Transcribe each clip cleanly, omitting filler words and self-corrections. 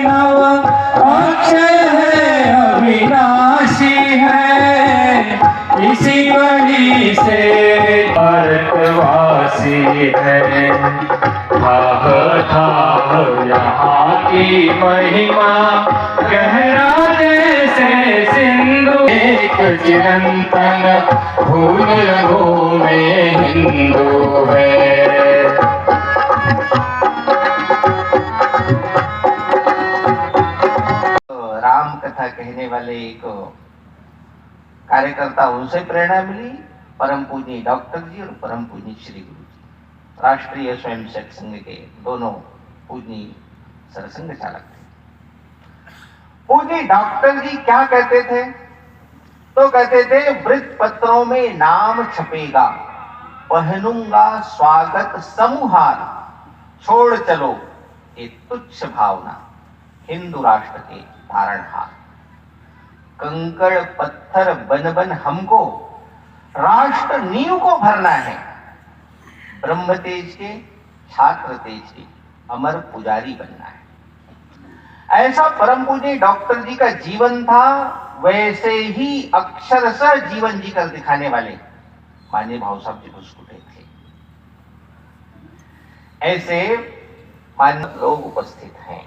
अभिनव अक्षय है, अविनाशी है, इसी बड़ी से भारतवासी है। थाह थाह यहाँ की महिमा, गहरा जैसे सिंधु, एक चिरंतन फूल रंगों में हिंदू है। राम कथा कहने वाले एक कार्यकर्ता, उनसे प्रेरणा मिली। परम पूज्य डॉक्टर जी और परम पूज्य श्री गुरु जी, राष्ट्रीय स्वयंसेवक संघ के दोनों पूज्य सरसंघ चालक थे। पूज्य डॉक्टर जी क्या कहते थे? तो कहते थे, वृत्त पत्रों में नाम छपेगा, पहनूंगा स्वागत समूहार, छोड़ चलो ये तुच्छ भावना, हिंदू राष्ट्र के धारणहार। कंकड़ पत्थर बन बन हमको राष्ट्र नींव को भरना है, ब्रह्म तेज के छात्र तेज के अमर पुजारी बनना है। ऐसा परम पूज्य डॉक्टर जी का जीवन था। वैसे ही अक्षरशः जीवन जी कर दिखाने वाले माननीय भाऊ साहब जी घुसकुटे थे। ऐसे मान्य लोग उपस्थित हैं।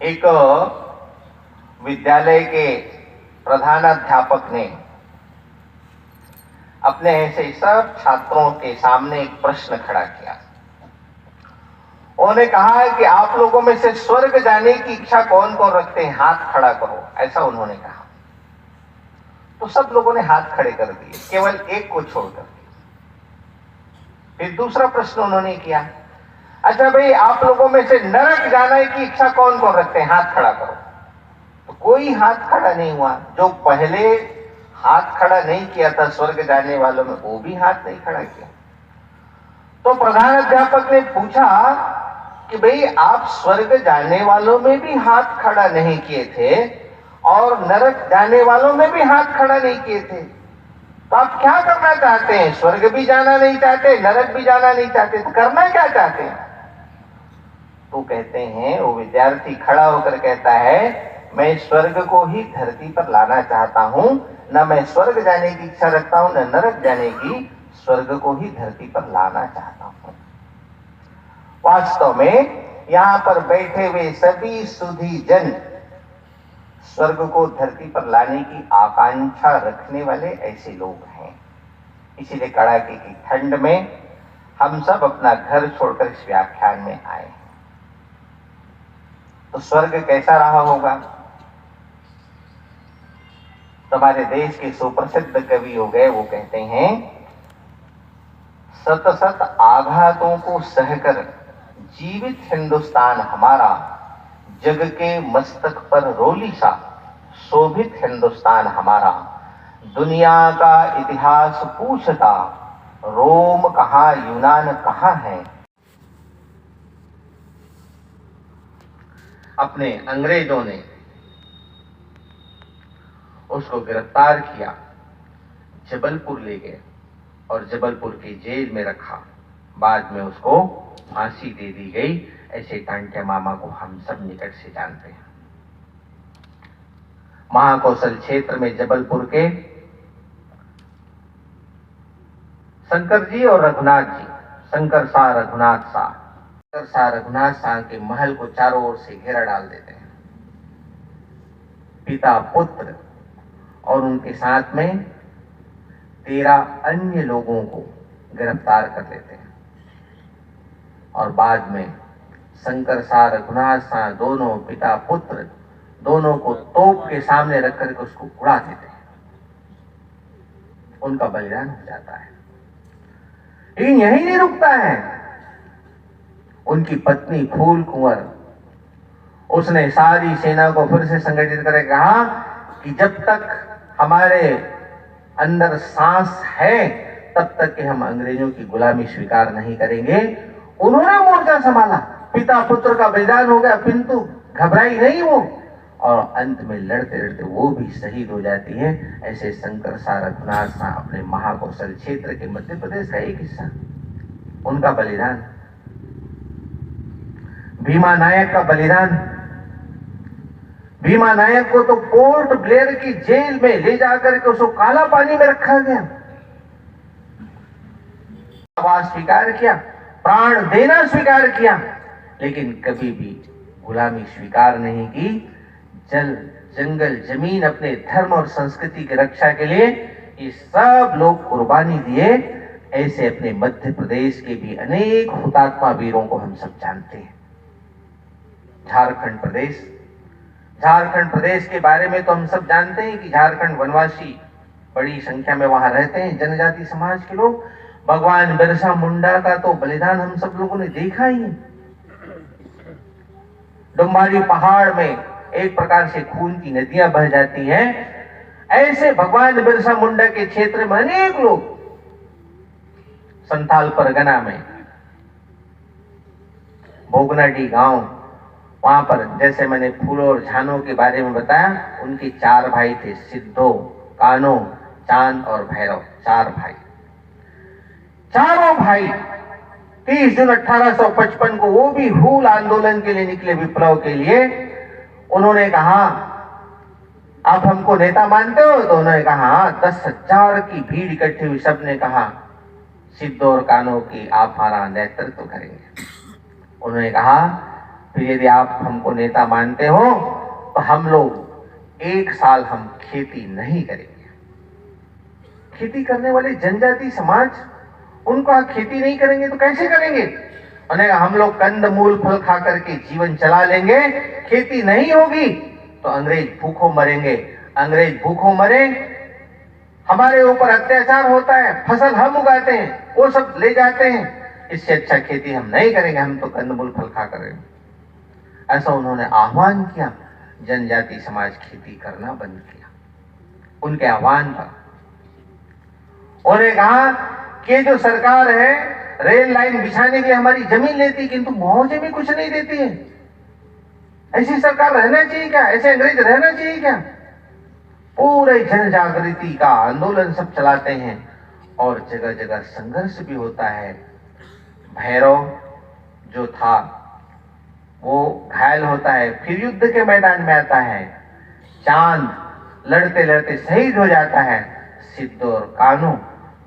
एक विद्यालय के प्रधानाध्यापक ने अपने ऐसे सब छात्रों के सामने एक प्रश्न खड़ा किया। उन्होंने कहा है कि आप लोगों में से स्वर्ग जाने की इच्छा कौन कौन रखते हैं, हाथ खड़ा करो, ऐसा उन्होंने कहा। तो सब लोगों ने हाथ खड़े कर दिए, केवल एक को छोड़कर। फिर दूसरा प्रश्न उन्होंने किया, अच्छा भाई, आप लोगों में से नरक जाने की इच्छा कौन कौन रखते हैं, हाथ खड़ा करो। तो कोई हाथ खड़ा नहीं हुआ। जो पहले हाथ खड़ा नहीं किया था स्वर्ग जाने वालों में, वो भी हाथ नहीं खड़ा किया। तो प्रधान अध्यापक ने पूछा कि भाई, आप स्वर्ग जाने वालों में भी हाथ खड़ा नहीं किए थे और नरक जाने वालों में भी हाथ खड़ा नहीं किए थे, तो आप क्या करना चाहते हैं? स्वर्ग भी जाना नहीं चाहते, नरक भी जाना नहीं चाहते, तो करना क्या चाहते हैं? तो कहते हैं, वो विद्यार्थी खड़ा होकर कहता है, मैं स्वर्ग को ही धरती पर लाना चाहता हूं, न मैं स्वर्ग जाने की इच्छा रखता हूं, न नरक जाने की, स्वर्ग को ही धरती पर लाना चाहता हूं। वास्तव में यहां पर बैठे हुए सभी सुधी जन स्वर्ग को धरती पर लाने की आकांक्षा रखने वाले ऐसे लोग हैं। इसीलिए कड़ाके की ठंड में हम सब अपना घर छोड़कर इस व्याख्यान में आए हैं। तो स्वर्ग कैसा रहा होगा? हमारे देश के सुप्रसिद्ध कवि हो गए, वो कहते हैं, सत सत आघातों को सहकर जीवित हिंदुस्तान हमारा, जग के मस्तक पर रोली सा शोभित हिंदुस्तान हमारा, दुनिया का इतिहास पूछता, रोम कहां यूनान कहां है। अपने अंग्रेजों ने उसको गिरफ्तार किया, जबलपुर ले गए और जबलपुर की जेल में रखा। बाद में उसको फांसी दे दी गई। ऐसे टांटे मामा को हम सब निकट से जानते हैं। महाकौशल क्षेत्र में जबलपुर के शंकर जी और रघुनाथ जी, शंकर शाह रघुनाथ शाह, शंकर शाह रघुनाथ शाह के महल को चारों ओर से घेरा डाल देते हैं। पिता पुत्र और उनके साथ में 13 अन्य लोगों को गिरफ्तार कर लेते हैं और बाद में शंकर शाह रघुनाथ शाह दोनों पिता पुत्र दोनों को तोप के सामने रख करके उसको उड़ा देते हैं। उनका बलिदान हो जाता है। लेकिन यही नहीं रुकता है। उनकी पत्नी फूल कुंवर, उसने सारी सेना को फिर से संगठित करके कहा कि जब तक हमारे अंदर सांस है तब तक कि हम अंग्रेजों की गुलामी स्वीकार नहीं करेंगे। उन्होंने मोर्चा संभाला, पिता पुत्र का बलिदान हो गया, किंतु घबराई नहीं वो, और अंत में लड़ते लड़ते वो भी शहीद हो जाती है। ऐसे शंकर शाह रघुनाथ शाह अपने महाकौशल क्षेत्र के मध्य प्रदेश का एक हिस्सा, उनका बलिदान। भीमा नायक का बलिदान। भीमा नायक को तो पोर्ट ब्लेयर की जेल में ले जाकर के उसको काला पानी में रखा गया। आवाज स्वीकार किया, प्राण देना स्वीकार किया, लेकिन कभी भी गुलामी स्वीकार नहीं की। जल, जंगल, जमीन, अपने धर्म और संस्कृति की रक्षा के लिए ये सब लोग कुर्बानी दिए। ऐसे अपने मध्य प्रदेश के भी अनेक हुतात्मा वीरों को हम सब जानते हैं। झारखंड प्रदेश के बारे में तो हम सब जानते हैं कि झारखंड वनवासी बड़ी संख्या में वहां रहते हैं, जनजाति समाज के लोग। भगवान बिरसा मुंडा का तो बलिदान हम सब लोगों ने देखा ही है। डुम्बारी पहाड़ में एक प्रकार से खून की नदियां बह जाती हैं। ऐसे भगवान बिरसा मुंडा के क्षेत्र में अनेक लोग, संथाल परगना में भोगनाडी गांव, वहां पर जैसे मैंने फूलों और झानों के बारे में बताया, उनके 4 भाई थे, सिद्धो, कानो, चांद और भैरव। 4 भाई, चारों भाई 30 जून 1855 को वो भी हूल आंदोलन के लिए निकले, विप्लव के लिए। उन्होंने कहा, आप हमको नेता मानते हो? तो उन्होंने कहा, 10,000 की भीड़ इकट्ठी हुई। सबने कहा, सिद्धो और कानो की आप हमारा नेतृत्व करेंगे। उन्होंने कहा, फिर यदि आप हमको नेता मानते हो तो हम लोग 1 साल हम खेती नहीं करेंगे। खेती करने वाले जनजाति समाज, उनको आप खेती नहीं करेंगे तो कैसे करेंगे? उन्होंने कहा, हम लोग कंद मूल फल खा करके जीवन चला लेंगे, खेती नहीं होगी तो अंग्रेज भूखों मरेंगे। अंग्रेज भूखों मरे, हमारे ऊपर अत्याचार होता है, फसल हम उगाते हैं, वो सब ले जाते हैं, इससे अच्छा खेती हम नहीं करेंगे, हम तो कंदमूल फल खा करेंगे। ऐसा उन्होंने आह्वान किया। जनजाति समाज खेती करना बंद किया उनके आह्वान पर। उन्होंने कहा कि जो सरकार है रेल लाइन बिछाने के लिए हमारी जमीन लेती, किंतु मुआवजे में कुछ नहीं देती है। ऐसी सरकार रहना चाहिए क्या? ऐसे अंग्रेज रहना चाहिए क्या? पूरे जन जागृति का आंदोलन सब चलाते हैं और जगह जगह संघर्ष भी होता है। भैरव जो था वो घायल होता है, फिर युद्ध के मैदान में आता है। चांद लड़ते लड़ते शहीद हो जाता है। सिद्धो और कानो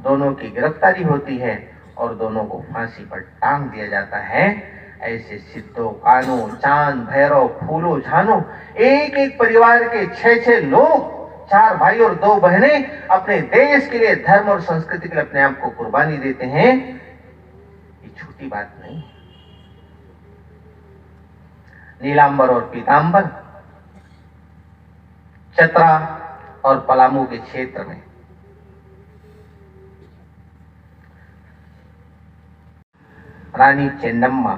दोनों की गिरफ्तारी होती है और दोनों को फांसी पर टांग दिया जाता है। ऐसे सिद्धो, कानो, चांद, भैरव, फूलो, झानो, एक एक परिवार के 6-6 लोग, 4 भाई और 2 बहनें अपने देश के लिए, धर्म और संस्कृति के लिए अपने आप को कुर्बानी देते हैं। ये छोटी बात नहीं। नीलांबर और पीतांबर, चतरा और पलामू के क्षेत्र में रानी चेन्नम्मा,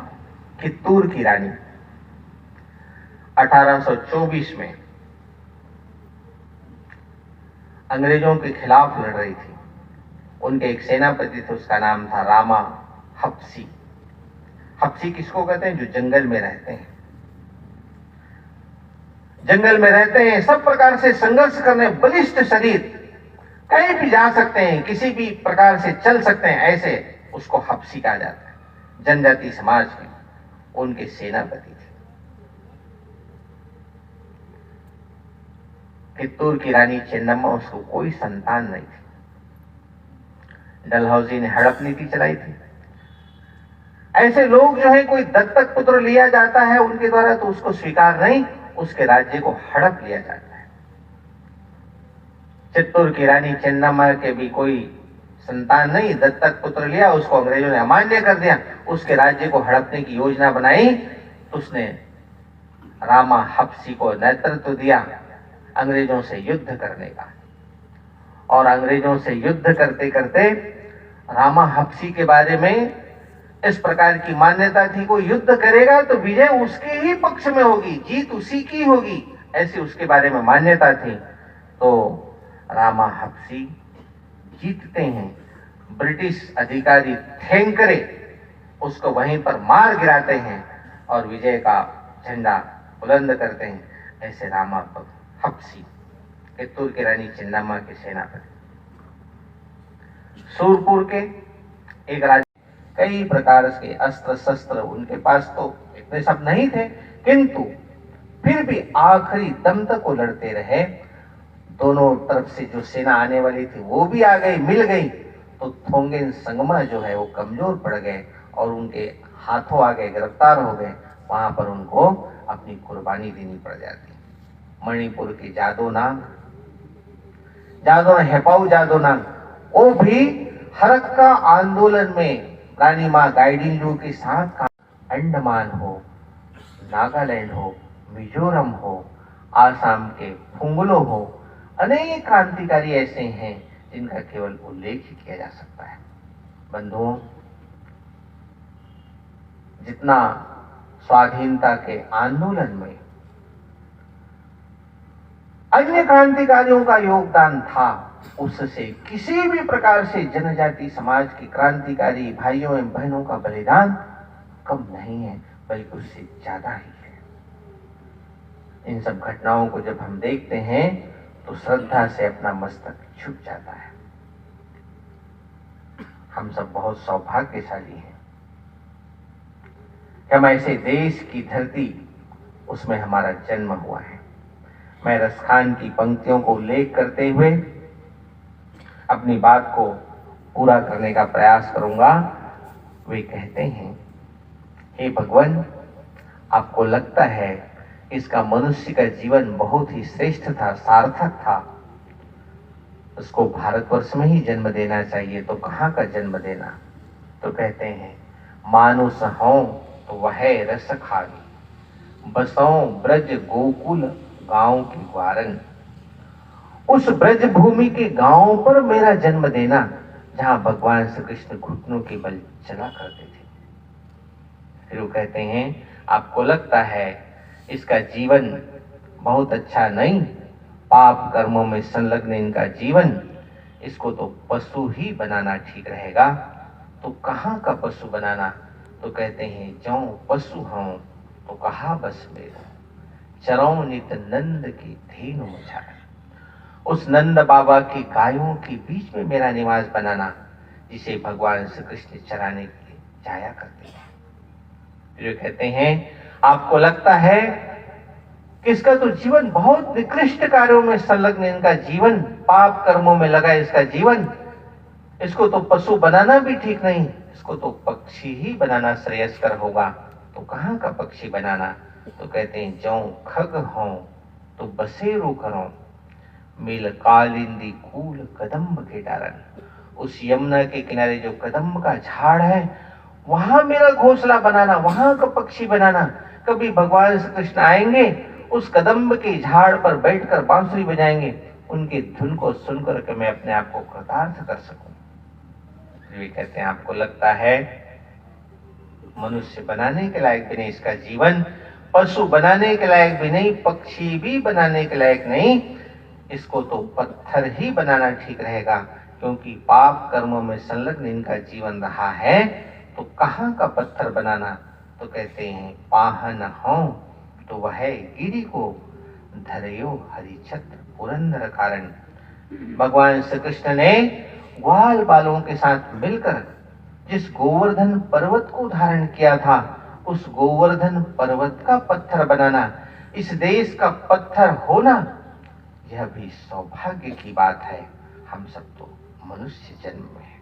कित्तूर की रानी, 1824 में अंग्रेजों के खिलाफ लड़ रही थी। उनके एक सेनापति थे, उसका नाम था रामा हप्सी। हप्सी किसको कहते हैं? जो जंगल में रहते हैं। जंगल में रहते हैं, सब प्रकार से संघर्ष करने, बलिष्ठ शरीर, कहीं भी जा सकते हैं, किसी भी प्रकार से चल सकते हैं, ऐसे उसको हप्सी कहा जाता है। जनजाति समाज में उनके सेनापति थे। कित्तूर की रानी चेन्नम्मा, उसको कोई संतान नहीं थी। डलहौजी ने हड़प नीति चलाई थी। ऐसे लोग जो है, कोई दत्तक पुत्र लिया जाता है उनके द्वारा तो उसको स्वीकार नहीं, उसके राज्य को हड़प लिया जाता है। चित्तूर की रानी चेन्नम्मा के भी कोई संतान नहीं, दत्तक पुत्र लिया, उसको अंग्रेजों ने अमान्य कर दिया। उसके राज्य को हड़पने की योजना बनाई तो उसने रामा हप्सी को नेतृत्व दिया अंग्रेजों से युद्ध करने का। और अंग्रेजों से युद्ध करते करते रामा हप्सी के बारे में इस प्रकार की मान्यता थी, कोई युद्ध करेगा तो विजय उसके ही पक्ष में होगी, जीत उसी की होगी, ऐसी उसके बारे में मान्यता थी। तो रामा हप्सी जीतते हैं। ब्रिटिश अधिकारी थेंकरे उसको वहीं पर मार गिराते हैं और विजय का झंडा बुलंद करते हैं। ऐसे रामा हप्सी, कित्तूर की रानी चेन्नम्मा के सेनापति। सूरपुर के एक राजा कई प्रकार के अस्त्र शस्त्र उनके पास तो इतने सब नहीं थे, किंतु फिर भी आखिरी दम तक वो लड़ते रहे। दोनों तरफ से जो सेना आने वाली थी वो भी आ गई, मिल गई, तो थोंगेन संगमा जो है वो कमजोर पड़ गए और उनके हाथों आ गए, गिरफ्तार हो गए। वहां पर उनको अपनी कुर्बानी देनी पड़ जाती। मणिपुर के जादो हेपाऊ जादो नांग, वो भी हरक्का आंदोलन में रानी मां गाइडिंग के साथ अंडमान हो, नागालैंड हो, मिजोरम हो, आसाम के फुंगलो हो, अनेक क्रांतिकारी ऐसे हैं जिनका केवल उल्लेख ही किया जा सकता है। बंधुओं, जितना स्वाधीनता के आंदोलन में अन्य क्रांतिकारियों का योगदान था, उससे किसी भी प्रकार से जनजाति समाज के क्रांतिकारी भाइयों एवं बहनों का बलिदान कम नहीं है, बल्कि उससे ज्यादा ही है। इन सब घटनाओं को जब हम देखते हैं तो श्रद्धा से अपना मस्तक झुक जाता है। हम सब बहुत सौभाग्यशाली हैं कि हम ऐसे देश की धरती, उसमें हमारा जन्म हुआ है। मैं रसखान की पंक्तियों को उल्लेख करते हुए अपनी बात को पूरा करने का प्रयास करूंगा। वे कहते हैं, हे भगवान, आपको लगता है इसका मनुष्य का जीवन बहुत ही श्रेष्ठ था, सार्थक था, उसको भारतवर्ष में ही जन्म देना चाहिए, तो कहाँ का जन्म देना? तो कहते हैं, मानुष हों तो वह रस खानी, बसों ब्रज गोकुल गांव की ग्वारन। उस ब्रज भूमि के गांव पर मेरा जन्म देना, जहां भगवान श्री कृष्ण घुटनों के बल चला करते थे। फिर वो कहते हैं, आपको लगता है इसका जीवन बहुत अच्छा नहीं, पाप कर्मों में संलग्न इनका जीवन, इसको तो पशु ही बनाना ठीक रहेगा। तो कहाँ का पशु बनाना? तो कहते हैं, जौ पशु हूं तो कहा बस मेरा, चरौ नित नंद की धेनु मुझार। उस नंद बाबा की गायों के बीच में मेरा निवास बनाना, जिसे भगवान श्री कृष्ण चराने के लिए जाया करते हैं। फिर कहते हैं, आपको लगता है कि इसका तो जीवन बहुत निकृष्ट कार्यों में संलग्न, इनका जीवन पाप कर्मों में लगा इसका जीवन, इसको तो पशु बनाना भी ठीक नहीं, इसको तो पक्षी ही बनाना श्रेयस्कर होगा। तो कहाँ का पक्षी बनाना? तो कहते हैं, जौ खग हों तो बसेरो करो, मिल कालिंदी कूल कदम्ब के डारन। उस यमुना के किनारे जो कदम्ब का झाड़ है, वहां मेरा घोंसला बनाना, वहां का पक्षी बनाना। कभी भगवान श्री कृष्ण आएंगे, उस कदम्ब के झाड़ पर बैठकर बांसुरी बजाएंगे, उनकी धुन को सुनकर के मैं अपने आप को कृतार्थ कर सकूं। वे कहते हैं, आपको लगता है मनुष्य बनाने के लायक भी नहीं इसका जीवन, पशु बनाने के लायक भी नहीं, पक्षी भी बनाने के लायक नहीं, इसको तो पत्थर ही बनाना ठीक रहेगा, क्योंकि पाप कर्मों में संलग्न इनका जीवन रहा है। तो कहाँ का पत्थर बनाना? तो कहते हैं, पाहन हो तो वह गिरी को धरयो हरिछत्र पुरंदर कारण। भगवान श्री कृष्ण ने ग्वाल बालों के साथ मिलकर जिस गोवर्धन पर्वत को धारण किया था, उस गोवर्धन पर्वत का पत्थर बनाना, इस देश का पत्थर होना, यह भी सौभाग्य की बात है। हम सब तो मनुष्य जन्म में है,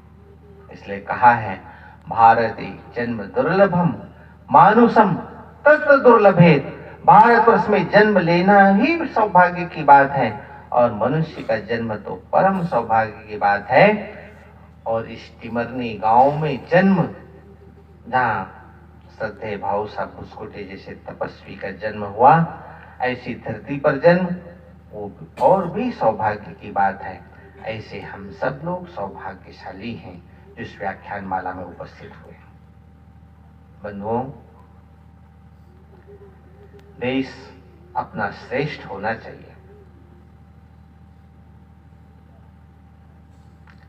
इसलिए कहा है, भारते जन्म दुर्लभम मानुषम तत्र दुर्लभेत। भारतवर्ष में जन्म लेना ही सौभाग्य की बात है, और मनुष्य का जन्म तो परम सौभाग्य की बात है। और इस टिमरनी गांव में जन्म, जहां श्रद्धे भाव साहब भुस्कुटे जैसे तपस्वी का जन्म हुआ, ऐसी धरती पर जन्म वो और भी सौभाग्य की बात है। ऐसे हम सब लोग सौभाग्यशाली हैं जो इस व्याख्यान माला में उपस्थित हुए। बंधुओं, देश अपना श्रेष्ठ होना चाहिए।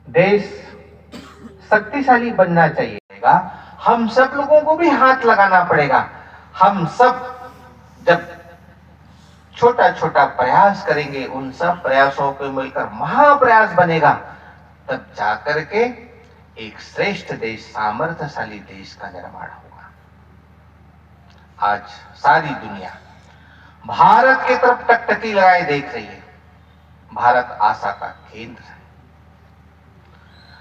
देश शक्तिशाली बनना चाहिएगा। हम सब लोगों को भी हाथ लगाना पड़ेगा। हम सब जब छोटा छोटा प्रयास करेंगे, उन सब प्रयासों को मिलकर महाप्रयास बनेगा, तब जाकर के एक श्रेष्ठ देश, सामर्थ्यशाली देश का निर्माण होगा। आज सारी दुनिया भारत की तरफ टकटकी लगाए देख रही है। भारत आशा का केंद्र है।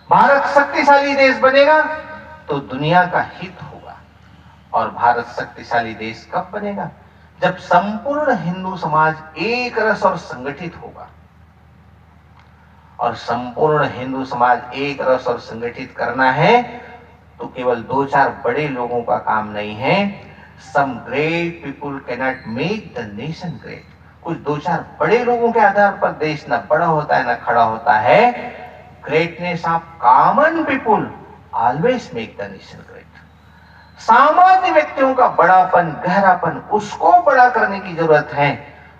भारत शक्तिशाली देश बनेगा तो दुनिया का हित होगा। और भारत शक्तिशाली देश कब बनेगा? जब संपूर्ण हिंदू समाज एक रस और संगठित होगा। और संपूर्ण हिंदू समाज एक रस और संगठित करना है तो केवल 2-4 बड़े लोगों का काम नहीं है। Some great people cannot make the nation great. कुछ 2-4 बड़े लोगों के आधार पर देश न बड़ा होता है न खड़ा होता है। Greatness of common people always make the nation great. सामान्य व्यक्तियों का बड़ापन, गहरापन, उसको बड़ा करने की जरूरत है।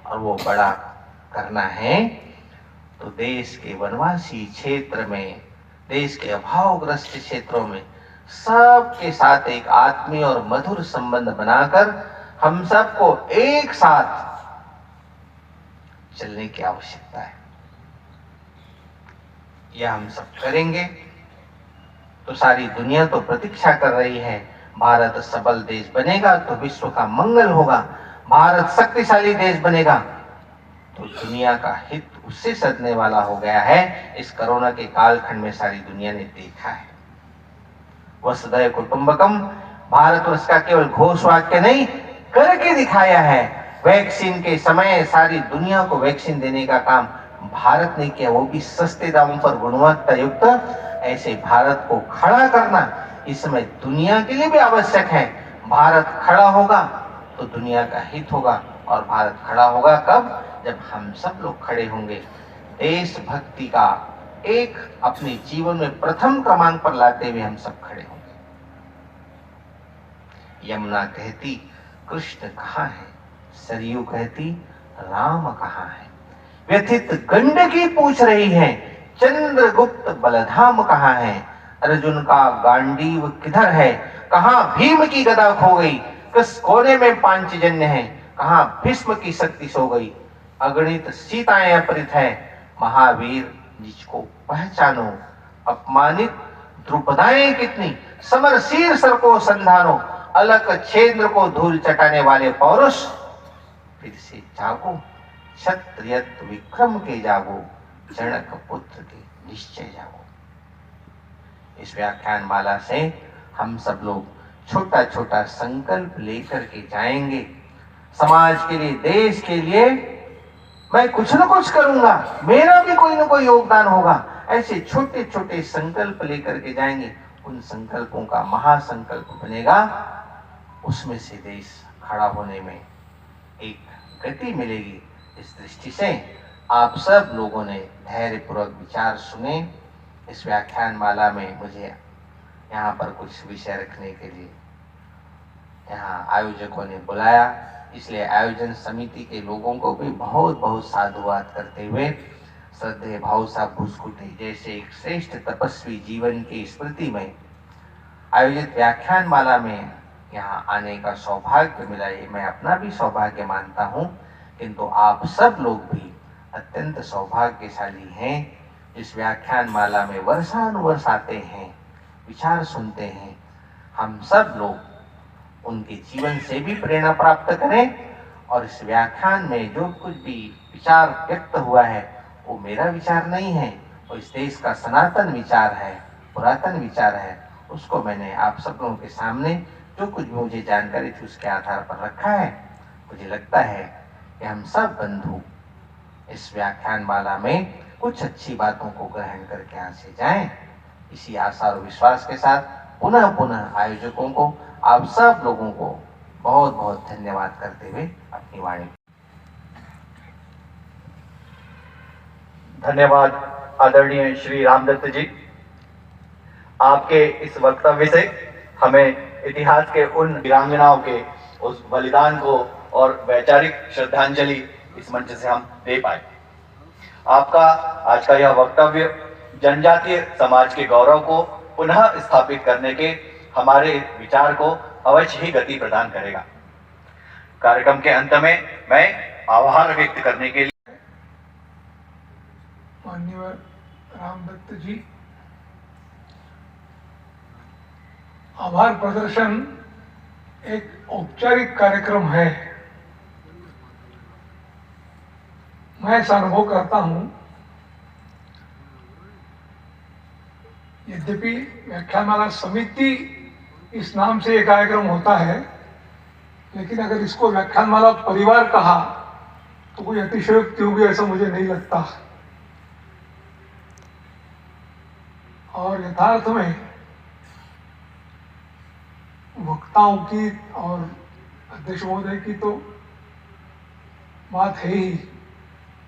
और वो बड़ा करना है तो देश के वनवासी क्षेत्र में, देश के अभावग्रस्त क्षेत्रों में सबके साथ एक आत्मीय और मधुर संबंध बनाकर हम सबको एक साथ चलने की आवश्यकता है। यह हम सब करेंगे तो सारी दुनिया तो प्रतीक्षा कर रही है। भारत सबल देश बनेगा तो विश्व का मंगल होगा। भारत शक्तिशाली देश बनेगा तो दुनिया का हित उससे सधने वाला हो गया है। इस कोरोना के कालखंड में सारी दुनिया ने देखा है। वसुधैव कुटुंबकम भारतवर्ष का केवल घोषवाक्य नहीं, करके दिखाया है। वैक्सीन के समय सारी दुनिया को वैक्सीन देने का काम भारत ने किया, वो भी सस्ते दामों पर, गुणवत्ता युक्त। ऐसे भारत को खड़ा करना इस समय दुनिया के लिए भी आवश्यक है। भारत खड़ा होगा तो दुनिया का हित होगा। और भारत खड़ा होगा कब? जब हम सब लोग खड़े होंगे। देशभक्ति का एक अपने जीवन में प्रथम क्रमांक पर लाते हुए हम सब खड़े होंगे। यमुना कहती कृष्ण कहाँ है, सरयू कहती राम कहाँ है। व्यथित गंडकी पूछ रही है, चंद्रगुप्त बलधाम कहाँ है। अर्जुन का गांडीव किधर है, कहाँ भीम की गदा खो गई। किस कोने में पांचजन्य है, कहाँ भीष्म की शक्ति सो गई। अगणित सीताएं अपहृत है, महावीर जिसको पहचानो। अपमानित द्रुपदाएं कितनी, समरशीर सर को संधानो। अलक क्षेत्र को धूल चटाने वाले पौरुष फिर से जागो। क्षत्रिय विक्रम के जागो, जनक पुत्र के निश्चय जागो। इस व्याख्यान माला से हम सब लोग छोटा छोटा संकल्प लेकर के जाएंगे। समाज के लिए, देश के लिए मैं कुछ न कुछ करूंगा, मेरा भी कोई न कोई योगदान होगा। ऐसे छोटे छोटे संकल्प लेकर के जाएंगे। उन संकल्पों का महासंकल्प बनेगा। उसमें से देश खड़ा होने में एक गति मिलेगी। इस दृष्टि से आप सब लोगों ने धैर्यपूर्वक विचार सुने। इस व्याख्यान माला में मुझे यहाँ पर कुछ विषय रखने के लिए यहाँ आयोजकों ने बुलाया, इसलिए आयोजन समिति के लोगों को भी बहुत बहुत साधुवाद करते हुए श्रद्धेय भाऊ साहब भुसकुटी जैसे एक श्रेष्ठ तपस्वी जीवन की स्मृति में आयोजित व्याख्यान माला में यहाँ आने का सौभाग्य मिला। ये मैं अपना भी सौभाग्य मानता हूँ, किंतु आप सब लोग भी अत्यंत सौभाग्यशाली हैं। इस व्याख्यान माला में वर्षानुवर्ष आते हैं, विचार सुनते हैं। हम सब लोग उनके जीवन से भी प्रेरणा प्राप्त करें। और इस व्याख्यान में जो कुछ भी विचार व्यक्त हुआ है वो मेरा विचार नहीं है, वो इस देश का सनातन विचार है, पुरातन विचार है। उसको मैंने आप सब लोगों के सामने जो कुछ भी मुझे जानकारी थी उसके आधार पर रखा है। मुझे लगता है कि हम सब बंधु इस व्याख्यान माला में कुछ अच्छी बातों को ग्रहण करके यहाँ से जाएं। इसी आशा और विश्वास के साथ पुनः पुनः आयोजकों को, आप सब लोगों को बहुत बहुत धन्यवाद करते हुए अपनी वाणी। धन्यवाद आदरणीय श्री रामदत्त जी। आपके इस वक्तव्य से हमें इतिहास के उन वीरांगनाओं के उस बलिदान को और वैचारिक श्रद्धांजलि इस मंच से हम दे पाए। आपका आज का यह वक्तव्य जनजातीय समाज के गौरव को पुनः स्थापित करने के हमारे विचार को अवश्य ही गति प्रदान करेगा। कार्यक्रम के अंत में मैं आभार व्यक्त करने के लिए माननीय रामदत्त जी, आभार प्रदर्शन एक औपचारिक कार्यक्रम है। मैं ऐसा अनुभव करता हूं, यद्यपि व्याख्यानमाला समिति इस नाम से एक कार्यक्रम होता है, लेकिन अगर इसको व्याख्यानमाला परिवार कहा तो कोई अतिशयोक्ति होगी ऐसा मुझे नहीं लगता। और यथार्थ में वक्ताओं की और अध्यक्ष महोदय की तो बात है ही,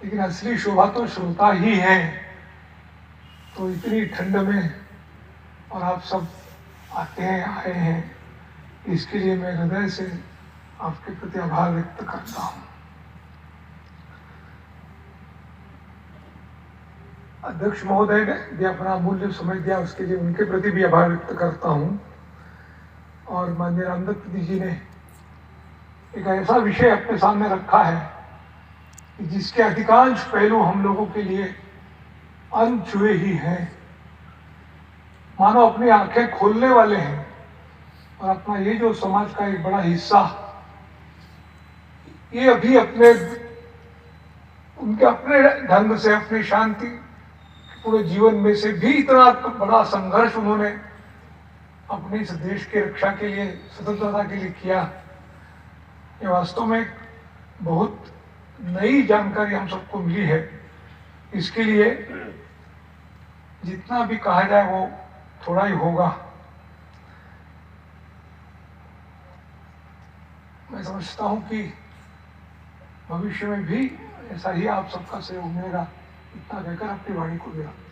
लेकिन असली शोभा तो श्रोता ही है। तो इतनी ठंड में और आप सब आते हैं, आए हैं, इसके लिए मैं हृदय से आपके प्रति आभार व्यक्त करता हूं। अध्यक्ष महोदय ने भी अपना अमूल्य समय दिया, उसके लिए उनके प्रति भी आभार व्यक्त करता हूं। और माननीय रामदत्त जी ने एक ऐसा विषय अपने सामने रखा है कि जिसके अधिकांश पहलू हम लोगों के लिए अनछुए ही हैं, मानो अपनी आंखें खोलने वाले हैं। और अपना ये जो समाज का एक बड़ा हिस्सा, ये अभी उनके अपने ढंग से, अपनी शांति पूरे जीवन में से भी इतना बड़ा संघर्ष उन्होंने अपने इस देश की रक्षा के लिए, स्वतंत्रता के लिए किया। ये वास्तव में बहुत नई जानकारी हम सबको मिली है। इसके लिए जितना भी कहा जाए वो थोड़ा ही होगा। मैं समझता हूं कि भविष्य में भी ऐसा ही आप सबका सहयोग मिलेगा। इतना कहकर अपनी वाणी को विराम।